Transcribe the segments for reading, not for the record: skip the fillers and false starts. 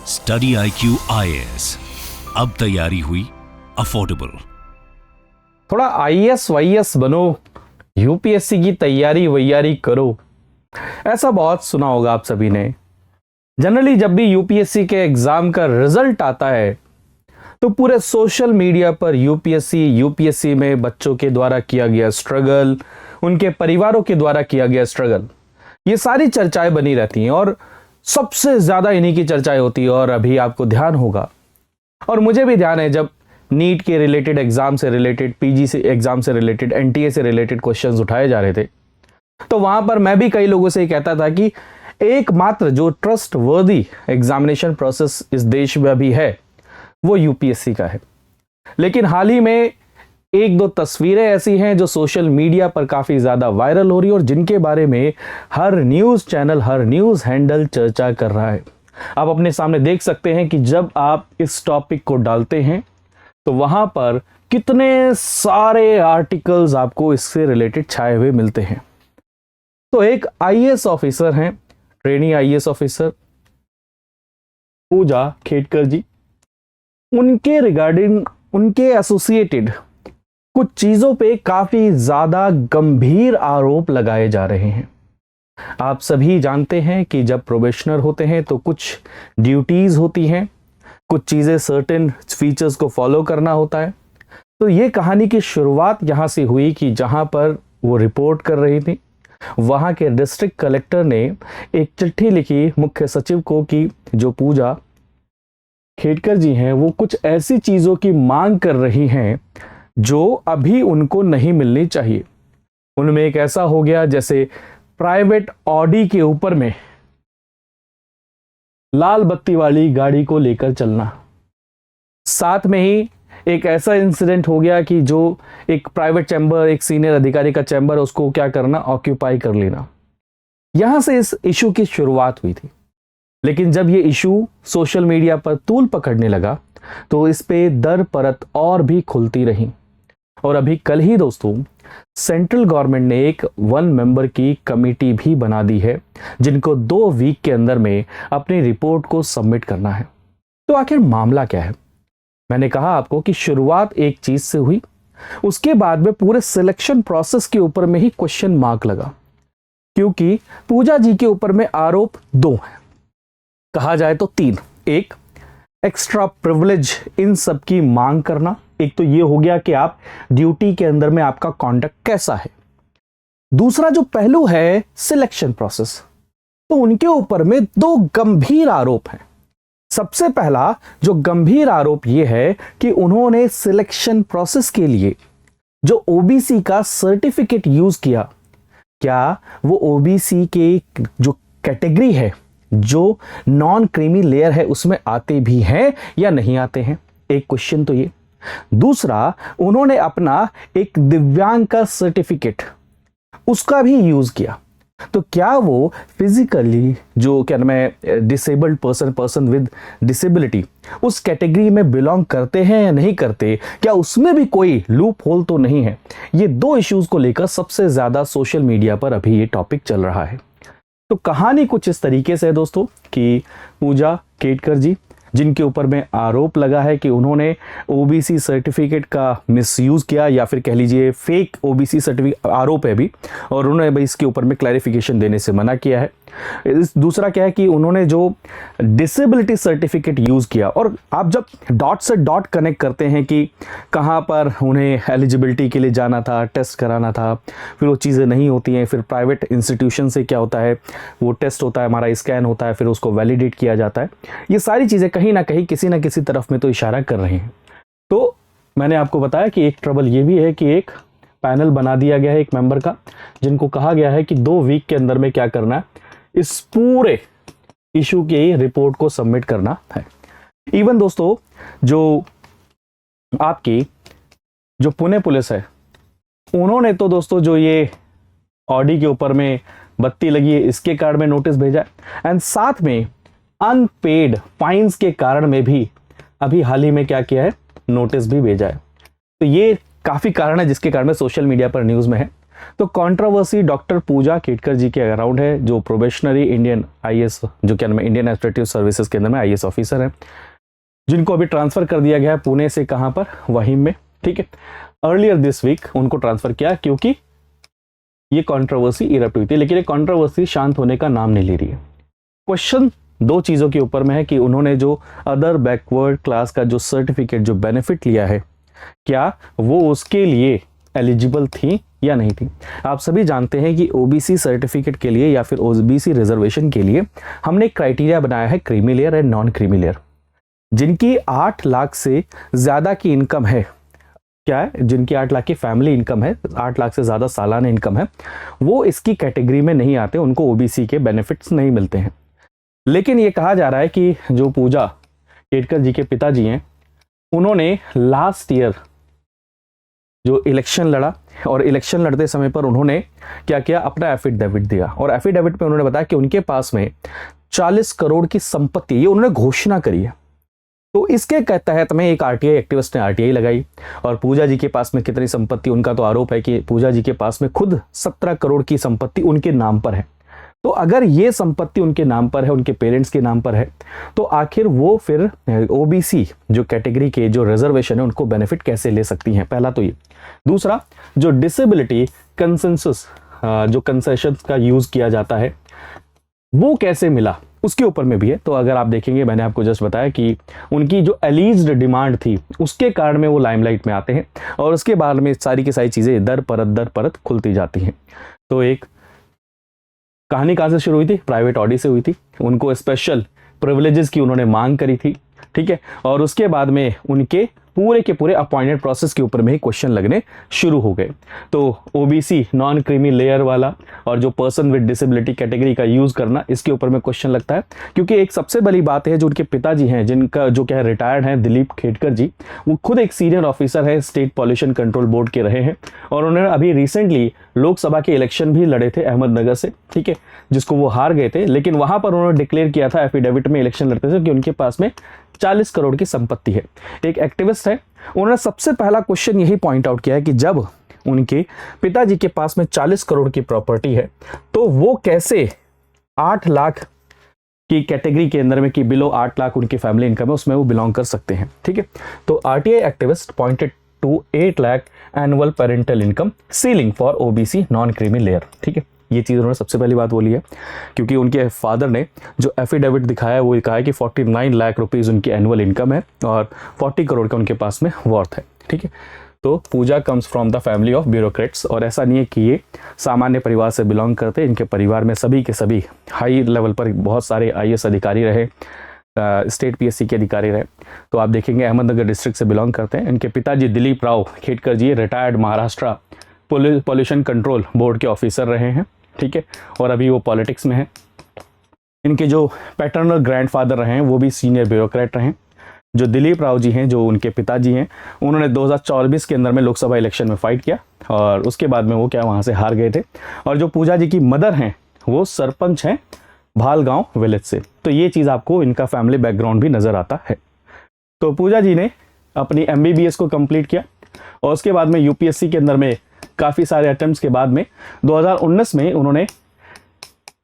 Study IQ IAS, अब तैयारी हुई अफोर्डेबल। थोड़ा IAS वाईएस बनो, यूपीएससी की तैयारी वैयारी करो, ऐसा बहुत सुना होगा आप सभी ने। जनरली जब भी यूपीएससी के एग्जाम का रिजल्ट आता है तो पूरे सोशल मीडिया पर यूपीएससी में बच्चों के द्वारा किया गया स्ट्रगल, उनके परिवारों के द्वारा किया गया स्ट्रगल, ये सारी चर्चाएं बनी रहती हैं और सबसे ज्यादा इन्हीं की चर्चाएं होती है। और अभी आपको ध्यान होगा और मुझे भी ध्यान है, जब नीट के रिलेटेड एग्जाम से रिलेटेड, पीजी से एग्जाम से रिलेटेड, एनटीए से रिलेटेड क्वेश्चंस उठाए जा रहे थे, तो वहां पर मैं भी कई लोगों से ही कहता था कि एकमात्र जो ट्रस्ट वर्दी एग्जामिनेशन प्रोसेस इस देश में अभी है वो यूपीएससी का है। लेकिन हाल ही में एक दो तस्वीरें ऐसी हैं जो सोशल मीडिया पर काफी ज्यादा वायरल हो रही है और जिनके बारे में हर न्यूज चैनल, हर न्यूज हैंडल चर्चा कर रहा है। आप अपने सामने देख सकते हैं कि जब आप इस टॉपिक को डालते हैं तो वहां पर कितने सारे आर्टिकल्स आपको इससे रिलेटेड छाए हुए मिलते हैं। तो एक आईएएस ऑफिसर हैं, ट्रेनी आईएएस ऑफिसर पूजा खेडकर जी, उनके रिगार्डिंग, उनके एसोसिएटेड कुछ चीजों पे काफी ज्यादा गंभीर आरोप लगाए जा रहे हैं। आप सभी जानते हैं कि जब प्रोबेशनर होते हैं तो कुछ ड्यूटीज होती हैं, कुछ चीजें, सर्टेन फीचर्स को फॉलो करना होता है। तो ये कहानी की शुरुआत यहां से हुई कि जहां पर वो रिपोर्ट कर रही थी, वहां के डिस्ट्रिक्ट कलेक्टर ने एक चिट्ठी लिखी मुख्य सचिव को कि जो पूजा खेडकर जी हैं वो कुछ ऐसी चीजों की मांग कर रही हैं जो अभी उनको नहीं मिलनी चाहिए। उनमें एक ऐसा हो गया जैसे प्राइवेट ऑडी के ऊपर में लाल बत्ती वाली गाड़ी को लेकर चलना। साथ में ही एक ऐसा इंसिडेंट हो गया कि जो एक प्राइवेट चैम्बर, एक सीनियर अधिकारी का चैम्बर, उसको क्या करना, ऑक्यूपाई कर लेना। यहां से इस इशू की शुरुआत हुई थी। लेकिन जब ये इशू सोशल मीडिया पर तूल पकड़ने लगा तो इस पे दर परत और भी खुलती रही। और अभी कल ही दोस्तों सेंट्रल गवर्नमेंट ने एक 1 मेंबर की कमेटी भी बना दी है जिनको 2 वीक के अंदर में अपनी रिपोर्ट को सबमिट करना है। तो आखिर मामला क्या है? मैंने कहा आपको कि शुरुआत एक चीज से हुई, उसके बाद में पूरे सिलेक्शन प्रोसेस के ऊपर में ही क्वेश्चन मार्क लगा, क्योंकि पूजा जी के ऊपर में आरोप 2 हैं, कहा जाए तो 3। एक, एक्स्ट्रा प्रिविलेज इन सब की मांग करना। एक तो ये हो गया कि आप ड्यूटी के अंदर में आपका कॉन्डक्ट कैसा है। दूसरा जो पहलू है सिलेक्शन प्रोसेस, तो उनके ऊपर में 2 गंभीर आरोप हैं। सबसे पहला जो गंभीर आरोप यह है कि उन्होंने सिलेक्शन प्रोसेस के लिए जो ओबीसी का सर्टिफिकेट यूज किया, क्या वो ओबीसी के जो कैटेगरी है, जो नॉन क्रीमी लेयर है, उसमें आते भी हैं या नहीं आते हैं? एक क्वेश्चन तो ये। दूसरा, उन्होंने अपना एक दिव्यांग का सर्टिफिकेट, उसका भी यूज किया, तो क्या वो फिजिकली जो क्या नाम है डिसेबल्ड पर्सन विद डिसेबिलिटी, उस कैटेगरी में बिलोंग करते हैं या नहीं करते? क्या उसमें भी कोई लूप होल तो नहीं है? ये 2 इश्यूज को लेकर सबसे ज्यादा सोशल मीडिया पर अभी ये टॉपिक चल रहा है। तो कहानी कुछ इस तरीके से है दोस्तों कि पूजा खेडकर जी, जिनके ऊपर में आरोप लगा है कि उन्होंने ओबीसी सर्टिफिकेट का मिसयूज किया, या फिर कह लीजिए फेक ओबीसी सर्टिफिकेट आरोप है अभी, और उन्होंने भाई इसके ऊपर में क्लैरिफिकेशन देने से मना किया है। दूसरा क्या है कि उन्होंने जो डिसेबिलिटी सर्टिफिकेट यूज किया, और आप जब डॉट से डॉट कनेक्ट करते हैं कि कहाँ पर उन्हें एलिजिबिलिटी के लिए जाना था, टेस्ट कराना था, फिर वो चीज़ें नहीं होती हैं, फिर प्राइवेट इंस्टीट्यूशन से क्या होता है, वो टेस्ट होता है, हमारा स्कैन होता है, फिर उसको वैलिडेट किया जाता है। ये सारी चीज़ें कहीं ना कहीं किसी ना किसी तरफ में तो इशारा कर रही हैं। तो मैंने आपको बताया कि एक ट्रबल ये भी है कि एक पैनल बना दिया गया है 1 मेंबर का, जिनको कहा गया है कि 2 वीक के अंदर में क्या करना है, इस पूरे इशू की रिपोर्ट को सबमिट करना है। इवन दोस्तों जो आपकी जो पुणे पुलिस है, उन्होंने तो दोस्तों जो ये ऑडी के ऊपर में बत्ती लगी है इसके कारण में नोटिस भेजा है, एंड साथ में अनपेड फाइन्स के कारण में भी अभी हाल ही में क्या किया है, नोटिस भी भेजा है। तो ये काफी कारण है जिसके कारण में सोशल मीडिया पर न्यूज में है। तो कंट्रोवर्सी डॉक्टर पूजा केटकर जी के अराउंड है, जो प्रोबेशनरी इंडियन आईएएस, जो क्या नाम है, इंडियन एडमिनिस्ट्रेटिव सर्विसेज के अंदर में आईएएस ऑफिसर है, जिनको अभी ट्रांसफर कर दिया गया है पुणे से, कहां पर, वहीम में। ठीक है, अर्लियर दिस वीक उनको ट्रांसफर किया क्योंकि ये कंट्रोवर्सी इरप्ट हुई थी, लेकिन ये कंट्रोवर्सी शांत होने का नाम नहीं ले रही है। क्वेश्चन दो चीज़ों के ऊपर में है कि उन्होंने जो अदर बैकवर्ड क्लास का जो सर्टिफिकेट, जो बेनिफिट लिया है, क्या वो उसके लिए एलिजिबल थी या नहीं थी। आप सभी जानते हैं कि ओबीसी सर्टिफिकेट के लिए या फिर ओबीसी रिजर्वेशन के लिए हमने एक क्राइटेरिया बनाया है, creamy layer and non creamy layer. जिनकी 8 लाख से ज़्यादा की इनकम है, क्या है, जिनकी 8 लाख की फैमिली इनकम है, 8 लाख से ज़्यादा सालाना इनकम है, वो इसकी कैटेगरी में नहीं आते, उनको ओबीसी के बेनिफिट्स नहीं मिलते हैं। लेकिन ये कहा जा रहा है कि जो पूजा केटकर जी के पिताजी हैं, उन्होंने लास्ट ईयर जो इलेक्शन लड़ा और इलेक्शन लड़ते समय पर उन्होंने क्या किया, अपना एफिडेविट दिया और एफिडेविट में उन्होंने बताया कि उनके पास में 40 करोड़ की संपत्ति, ये उन्होंने घोषणा करी है। तो इसके तहत में एक आरटीआई एक्टिविस्ट ने आरटीआई लगाई और पूजा जी के पास में कितनी संपत्ति, उनका तो आरोप है कि पूजा जी के पास में खुद 17 करोड़ की संपत्ति उनके नाम पर है। तो अगर ये संपत्ति उनके नाम पर है, उनके पेरेंट्स के नाम पर है, तो आखिर वो फिर ओबीसी जो कैटेगरी के जो रिजर्वेशन है उनको बेनिफिट कैसे ले सकती हैं, पहला तो ये। दूसरा, जो डिसेबिलिटी कंसेंसस, जो कंसेशंस का यूज किया जाता है, वो कैसे मिला, उसके ऊपर में भी है। तो अगर आप देखेंगे, मैंने आपको जस्ट बताया कि उनकी जो एलीज्ड डिमांड थी उसके कारण में वो लाइमलाइट में आते हैं और उसके बाद में सारी की सारी चीज़ें दर परत खुलती जाती हैं। तो एक कहानी कहाँ से शुरू हुई थी, प्राइवेट ऑडी से हुई थी। उनको स्पेशल प्रिविलेजेस की उन्होंने मांग करी थी, ठीक है, और उसके बाद में उनके पूरे के पूरे अपॉइंटेड प्रोसेस के ऊपर में ही क्वेश्चन लगने शुरू हो गए। तो ओबीसी नॉन क्रीमी लेयर वाला और जो पर्सन विद डिसेबिलिटी कैटेगरी का यूज करना, इसके ऊपर में क्वेश्चन लगता है, क्योंकि एक सबसे बड़ी बात है, जो उनके पिताजी हैं, जिनका जो क्या है रिटायर्ड हैं, दिलीप केटकर जी, वो खुद एक सीनियर ऑफिसर है, स्टेट पॉल्यूशन कंट्रोल बोर्ड के रहे हैं और उन्होंने अभी रिसेंटली लोकसभा के इलेक्शन भी लड़े थे अहमदनगर से, ठीक है, जिसको वो हार गए थे। लेकिन वहां पर उन्होंने डिक्लेयर किया था एफिडेविट में इलेक्शन लड़ते थे कि उनके पास में 40 करोड़ की संपत्ति है। एक एक्टिविस्ट है, उन्होंने सबसे पहला क्वेश्चन यही पॉइंट आउट किया है कि जब उनके पिताजी के पास में 40 करोड़ की प्रॉपर्टी है, तो वो कैसे 8 लाख की कैटेगरी के अंदर में, कि बिलो 8 लाख उनकी फैमिली इनकम है, उसमें वो बिलोंग कर सकते हैं, ठीक है। तो RTI activist pointed to 8 lakh annual parental income ceiling for OBC non creamy layer, ठीक है। ये चीज़ उन्होंने सबसे पहली बात बोली है, क्योंकि उनके फादर ने जो एफिडेविट दिखाया वो कहा है कि 49 लाख रुपीज़ उनकी एनुअल इनकम है और 40 करोड़ का उनके पास में वर्थ है, ठीक है। तो Pooja comes from the family of bureaucrats, और ऐसा नहीं है कि ये सामान्य परिवार से बिलोंग करते, इनके परिवार में सभी के सभी हाई लेवल पर बहुत सारे आईएएस अधिकारी रहे, स्टेट पीएससी के अधिकारी रहे। तो आप देखेंगे अहमदनगर डिस्ट्रिक्ट से बिलोंग करते हैं। इनके पिताजी Dilip Rao Ketkar ji retired Maharashtra pollution control board के ऑफिसर रहे हैं, ठीक है, और अभी वो पॉलिटिक्स में हैं। इनके जो पैटर्नल ग्रैंडफादर रहे हैं वो भी सीनियर ब्यूरोक्रेट रहे हैं। जो दिलीप राव जी हैं, जो उनके पिताजी हैं, उन्होंने 2024 के अंदर में लोकसभा इलेक्शन में फाइट किया और उसके बाद में वो क्या वहाँ से हार गए थे। और जो पूजा जी की मदर हैं वो सरपंच हैं भालगांव विलेज से। तो ये चीज़ आपको इनका फैमिली बैकग्राउंड भी नज़र आता है। तो पूजा जी ने अपनी MBBS को कंप्लीट किया और उसके बाद में यूपीएससी के अंदर में काफ़ी सारे अटेम्प्ट्स के बाद में 2019 में उन्होंने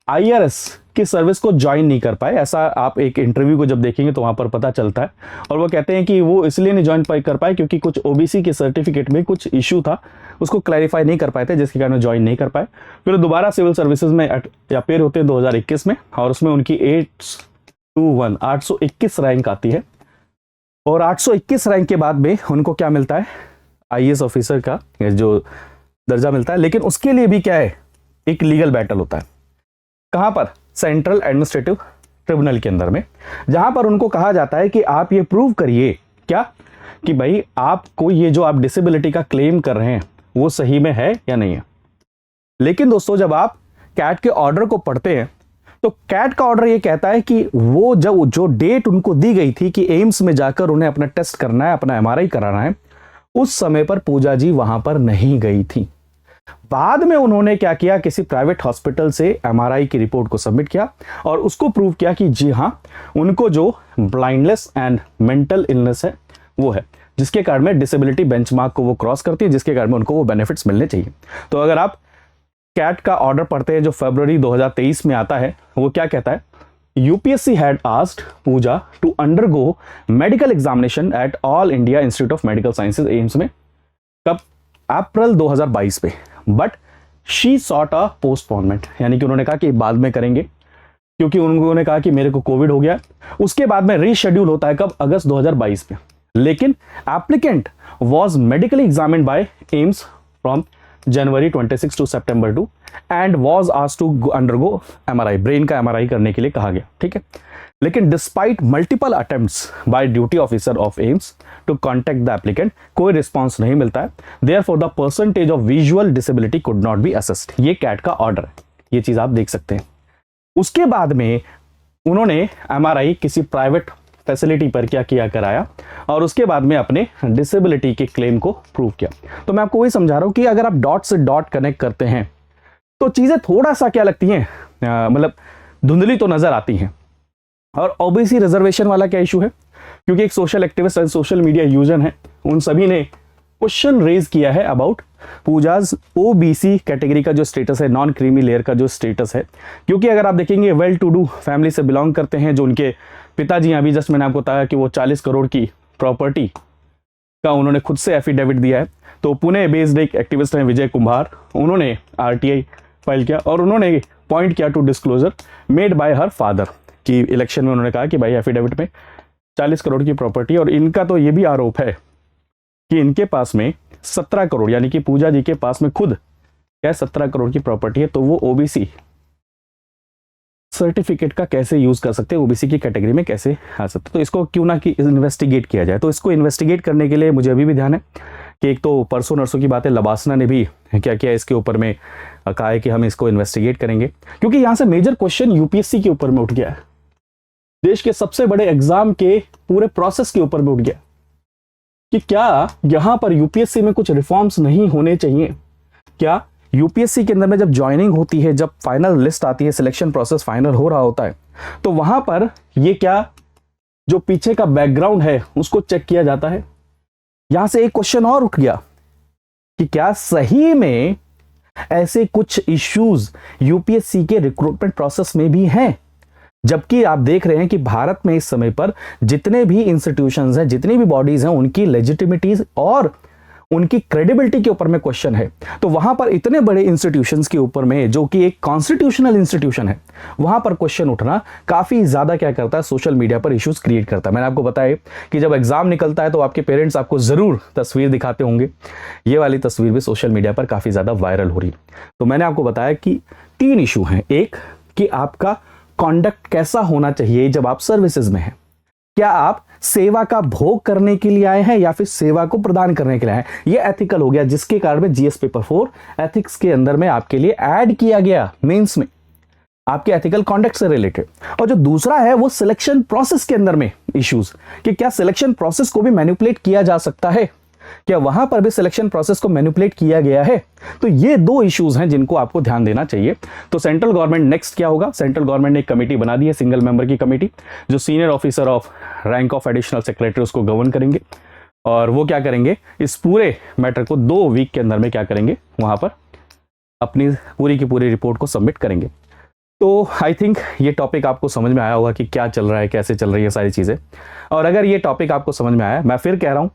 IRS की सर्विस को ज्वाइन नहीं कर पाए। ऐसा आप एक इंटरव्यू को जब देखेंगे तो वहाँ पर पता चलता है। और वो कहते हैं कि वो इसलिए नहीं ज्वाइन कर पाए क्योंकि कुछ OBC के सर्टिफिकेट में कुछ इशू था, उसको क्लैरिफाई नहीं कर पाए थे, जिसके कारण ज्वाइन नहीं कर पाए। फिर दोबारा सिविल सर्विसेज में अपेयर होते हैं 2021 में और उसमें उनकी 821 रैंक आती है। और 821 रैंक के बाद में उनको क्या मिलता है, IAS ऑफिसर का जो दर्जा मिलता है। लेकिन उसके लिए भी क्या है, एक लीगल बैटल होता है। कहाँ पर, सेंट्रल एडमिनिस्ट्रेटिव ट्रिब्यूनल के अंदर में, जहां पर उनको कहा जाता है कि आप ये प्रूव करिए क्या, कि भाई आपको ये जो आप डिसेबिलिटी का क्लेम कर रहे हैं वो सही में है या नहीं है। लेकिन दोस्तों जब आप कैट के ऑर्डर को पढ़ते हैं तो कैट का ऑर्डर ये कहता है कि वो जब जो डेट उनको दी गई थी कि एम्स में जाकर उन्हें अपना टेस्ट करना है, अपना MRI कराना है, उस समय पर पूजा जी वहां पर नहीं गई थी। बाद में उन्होंने क्या किया, किसी प्राइवेट हॉस्पिटल से MRI की रिपोर्ट को सबमिट किया और उसको प्रूव किया कि जी हाँ, उनको जो ब्लाइंडनेस एंड मेंटल इलनेस है वो है, जिसके कारण में डिसेबिलिटी बेंचमार्क को वो क्रॉस करती है, जिसके कारण में उनको वो बेनिफिट्स मिलने चाहिए। तो अगर आप कैट का ऑर्डर पढ़ते हैं जो फरवरी 2023 में आता है, वो क्या कहता है, UPSC had asked Pooja to undergo medical examination at All India Institute of Medical Sciences AIIMS में, कब, अप्रैल 2022 पे, but she sought a postponement, यानी कि उन्होंने कहा कि बाद में करेंगे, क्योंकि उन्होंने कहा कि मेरे को कोविड हो गया। उसके बाद में रीशेड्यूल होता है कब, अगस्त 2022 में। लेकिन applicant was medically examined by AIIMS from January 26 to September 2 and was asked to undergo MRI, brain का एमआरआई करने के लिए कहा गया, ठीक है। लेकिन despite multiple attempts by duty officer of AIIMS to contact the applicant, कोई रिस्पॉन्स नहीं मिलता है। Therefore the percentage of visual disability could not be assessed. ये कैट का ऑर्डर है, ये चीज आप देख सकते हैं। उसके बाद में उन्होंने एमआरआई किसी प्राइवेट फैसिलिटी पर क्या किया, कराया, और उसके बाद में अपने डिसेबिलिटी के क्लेम को प्रूव किया। तो मैं आपको वही समझा रहा हूं कि अगर आप डॉट से डॉट कनेक्ट करते हैं तो चीजें थोड़ा सा क्या लगती हैं, मतलब धुंधली तो नजर आती हैं। और ओबीसी रिजर्वेशन वाला क्या इशू है, क्योंकि एक social activist and social media user है, उन सभी ने क्वेश्चन रेज किया है अबाउट पूजाज ओबीसी कैटेगरी का जो स्टेटस है, नॉन क्रीमी लेयर का जो स्टेटस है। क्योंकि अगर आप देखेंगे वेल टू डू फैमिली से बिलोंग करते हैं, जो उनके पिताजी, अभी जस्ट मैंने आपको बताया कि वो 40 करोड़ की प्रॉपर्टी का उन्होंने खुद से एफिडेविट दिया है। तो पुणे बेस्ड एक एक्टिविस्ट हैं विजय कुंभार, उन्होंने आरटीआई फाइल किया और उन्होंने पॉइंट किया to disclosure made by her father, कि इलेक्शन में उन्होंने कहा कि भाई एफिडेविट में 40 करोड़ की प्रॉपर्टी, और इनका तो ये भी आरोप है कि इनके पास में 17 करोड़, यानी कि पूजा जी के पास में खुद क्या 17 करोड़ की प्रॉपर्टी है, तो वो ओबीसी सर्टिफिकेट का कैसे यूज कर सकते हैं, ओबीसी की कैटेगरी में कैसे आ सकते हैं। तो इसको क्यों ना कि इन्वेस्टिगेट किया जाए। तो इसको इन्वेस्टिगेट करने के लिए मुझे अभी भी ध्यान है कि एक तो परसों नरसों की बात है, लबासना ने भी क्या किया इसके ऊपर में कहा है कि हम इसको इन्वेस्टिगेट करेंगे, क्योंकि यहाँ से मेजर क्वेश्चन यूपीएससी के ऊपर में उठ गया है, देश के सबसे बड़े एग्जाम के पूरे प्रोसेस के ऊपर में उठ गया कि क्या यहां पर यूपीएससी में कुछ रिफॉर्म्स नहीं होने चाहिए। क्या यूपीएससी के अंदर में जब ज्वाइनिंग होती है, जब फाइनल लिस्ट आती है, सिलेक्शन प्रोसेस फाइनल हो रहा होता है, तो वहां पर ये क्या जो पीछे का बैकग्राउंड है उसको चेक किया जाता है। यहां से एक क्वेश्चन और उठ गया कि क्या सही में ऐसे कुछ इश्यूज यूपीएससी के रिक्रूटमेंट प्रोसेस में भी हैं, जबकि आप देख रहे हैं कि भारत में इस समय पर जितने भी इंस्टीट्यूशंस हैं, जितनी भी बॉडीज हैं, उनकी लेजिटिमिटीज और उनकी क्रेडिबिलिटी के ऊपर में क्वेश्चन है। तो वहां पर इतने बड़े इंस्टीट्यूशंस के ऊपर में, जो कि एक कॉन्स्टिट्यूशनल इंस्टीट्यूशन है, वहां पर क्वेश्चन उठना काफी ज्यादा क्या करता है, सोशल मीडिया पर इश्यूज क्रिएट करता है। मैंने आपको बताया कि जब एग्जाम निकलता है तो आपके पेरेंट्स आपको जरूर तस्वीर दिखाते होंगे, ये वाली तस्वीर भी सोशल मीडिया पर काफी ज्यादा वायरल हो रही है। तो मैंने आपको बताया कि 3 इशू हैं। एक कि आपका कॉन्डक्ट कैसा होना चाहिए जब आप सर्विसेज में हैं, क्या आप सेवा का भोग करने के लिए आए हैं या फिर सेवा को प्रदान करने के लिए आए हैं। ये एथिकल हो गया, जिसके कारण में जीएस पेपर 4 एथिक्स के अंदर में आपके लिए ऐड किया गया मेंस में, आपके एथिकल कॉन्डक्ट से रिलेटेड। और जो दूसरा है वो सिलेक्शन प्रोसेस के अंदर में इश्यूज, कि क्या सिलेक्शन प्रोसेस को भी मैनिपुलेट किया जा सकता है, क्या वहां पर भी सिलेक्शन प्रोसेस को मैनिपुलेट किया गया है। तो ये 2 इश्यूज हैं जिनको आपको ध्यान देना चाहिए। तो सेंट्रल गवर्नमेंट नेक्स्ट क्या होगा, सेंट्रल गवर्नमेंट ने एक कमेटी बना दी है, सिंगल मेंबर की कमेटी, जो senior officer of rank of additional secretary उसको गवर्न करेंगे, और वो क्या करेंगे, इस पूरे मैटर को 2 वीक के अंदर में क्या करेंगे, वहां पर अपनी पूरी की पूरी रिपोर्ट को सबमिट करेंगे। तो आई थिंक ये टॉपिक आपको समझ में आया होगा कि क्या चल रहा है, कैसे चल रही है सारी चीजें। और अगर ये टॉपिक आपको समझ में आया, मैं फिर कह रहा हूं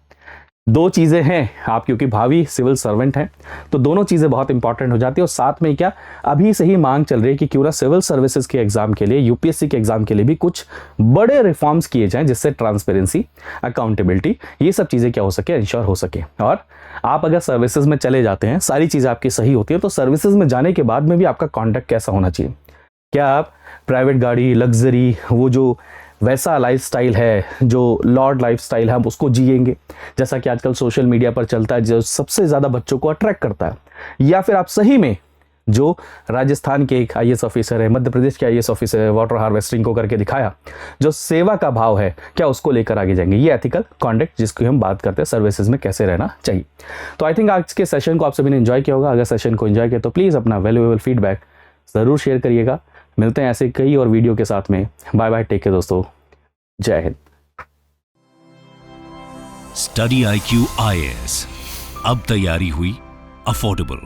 2 चीजें हैं, आप क्योंकि भावी सिविल सर्वेंट हैं तो दोनों चीजें बहुत इंपॉर्टेंट हो जाती है। और साथ में क्या अभी से ही मांग चल रही है कि क्यों ना सिविल सर्विसेज के एग्जाम के लिए, यूपीएससी के एग्जाम के लिए भी कुछ बड़े रिफॉर्म्स किए जाएं, जिससे ट्रांसपेरेंसी, अकाउंटेबिलिटी, ये सब चीजें क्या हो सके, इंश्योर हो सके। और आप अगर सर्विसेज में चले जाते हैं, सारी चीजें आपकी सही होती है, तो सर्विसेज में जाने के बाद में भी आपका कॉन्डक्ट कैसा होना चाहिए। क्या आप प्राइवेट गाड़ी, लग्जरी, वो जो वैसा लाइफस्टाइल है, जो लॉर्ड लाइफस्टाइल है, हम उसको जिएंगे जैसा कि आजकल सोशल मीडिया पर चलता है, जो सबसे ज्यादा बच्चों को अट्रैक्ट करता है, या फिर आप सही में जो राजस्थान के एक आईएएस ऑफिसर है, मध्य प्रदेश के आईएएस ऑफिसर है, वाटर हार्वेस्टिंग को करके दिखाया, जो सेवा का भाव है, क्या उसको लेकर आगे जाएंगे। ये एथिकल कॉन्डक्ट जिसकी हम बात करते हैं, सर्विसेज में कैसे रहना चाहिए। तो आई थिंक आज के सेशन को आप सभी ने एंजॉय किया होगा। अगर सेशन को एंजॉय किया तो प्लीज़ अपना वैल्यूएबल फीडबैक ज़रूर शेयर करिएगा। मिलते हैं ऐसे कई और वीडियो के साथ में। बाय बाय, टेक केयर दोस्तों, जय हिंद। स्टडी IQ IAS, अब तैयारी हुई अफोर्डेबल।